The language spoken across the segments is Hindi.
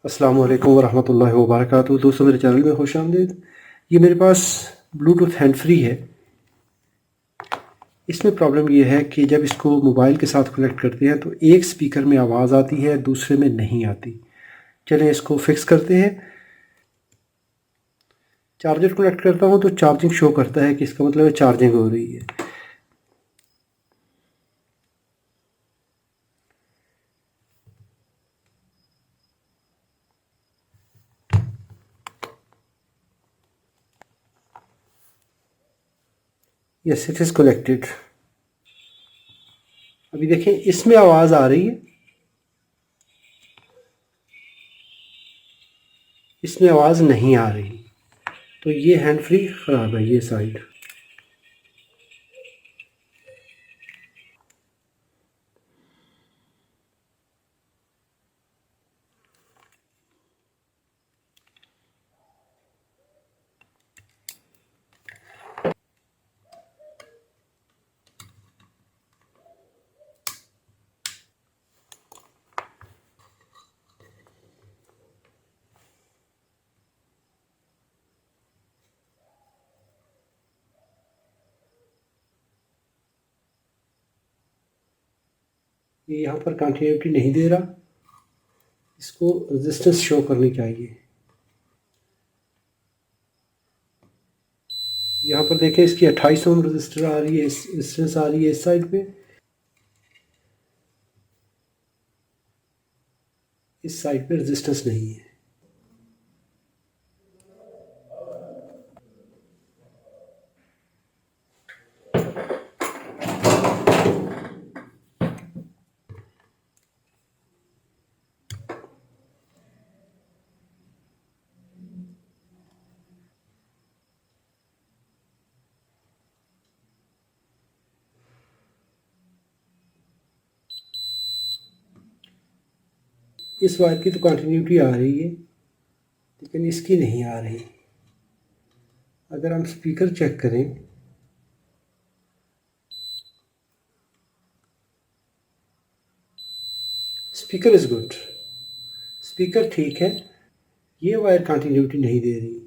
अस्सलामु अलैकुम वरहमतुल्लाहि वबरकातुहू। दोस्तों, मेरे चैनल में खुश आमदीद। ये मेरे पास ब्लूटूथ हैंड फ्री है। इसमें प्रॉब्लम ये है कि जब इसको मोबाइल के साथ कनेक्ट करते हैं तो एक स्पीकर में आवाज़ आती है, दूसरे में नहीं आती। चलें इसको फिक्स करते हैं। चार्जर कनेक्ट करता हूँ तो चार्जिंग शो करता है कि इसका मतलब है चार्जिंग हो रही है। Yes, it is connected. अभी देखें, इसमें आवाज़ आ रही है, इसमें आवाज़ नहीं आ रही। तो ये हैंड फ्री ख़राब है, ये साइड। ये यहाँ पर कंटिन्यूटी नहीं दे रहा, इसको रेजिस्टेंस शो करनी चाहिए। यहाँ पर देखें, इसकी 28 ओम रजिस्टर आ रही है, रेजिस्टेंस आ रही है इस साइड पे, इस साइड पे रेजिस्टेंस नहीं है। इस वायर की तो कंटिन्यूटी आ रही है, लेकिन इसकी नहीं आ रही। अगर हम स्पीकर चेक करें, स्पीकर इज़ गुड, स्पीकर ठीक है, ये वायर कंटिन्यूटी नहीं दे रही।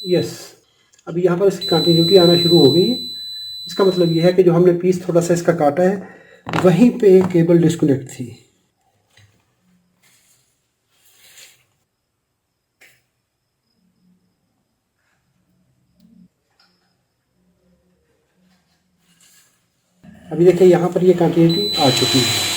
यस, अभी यहाँ पर इसकी कंटिन्यूटी आना शुरू हो गई है। इसका मतलब ये है कि जो हमने पीस थोड़ा सा इसका काटा है, वहीं पे केबल डिस्कनेक्ट थी। अभी देखिए, यहाँ पर ये कंटिन्यूटी आ चुकी है।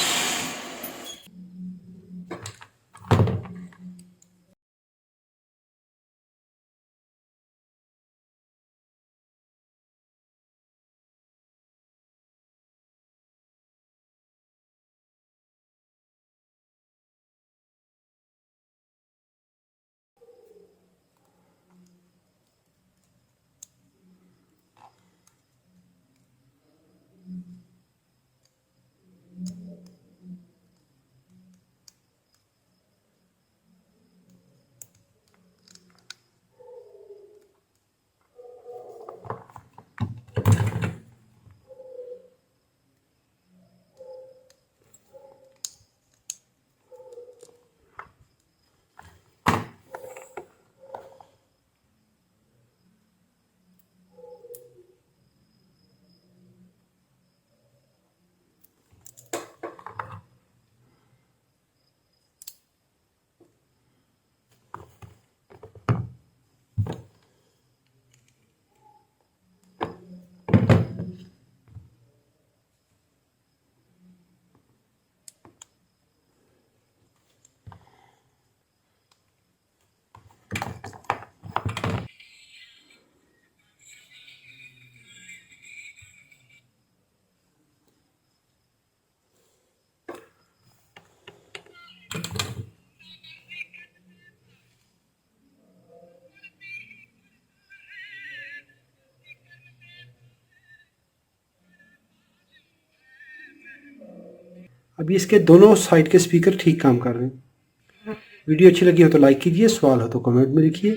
अभी इसके दोनों साइड के स्पीकर ठीक काम कर रहे हैं। वीडियो अच्छी लगी हो तो लाइक कीजिए, सवाल हो तो कमेंट में लिखिए।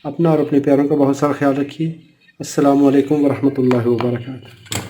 अपना और अपने प्यारों का बहुत सारा ख्याल रखिए। अस्सलामु अलैकुम वरहमतुल्लाहि वबरकातुहू।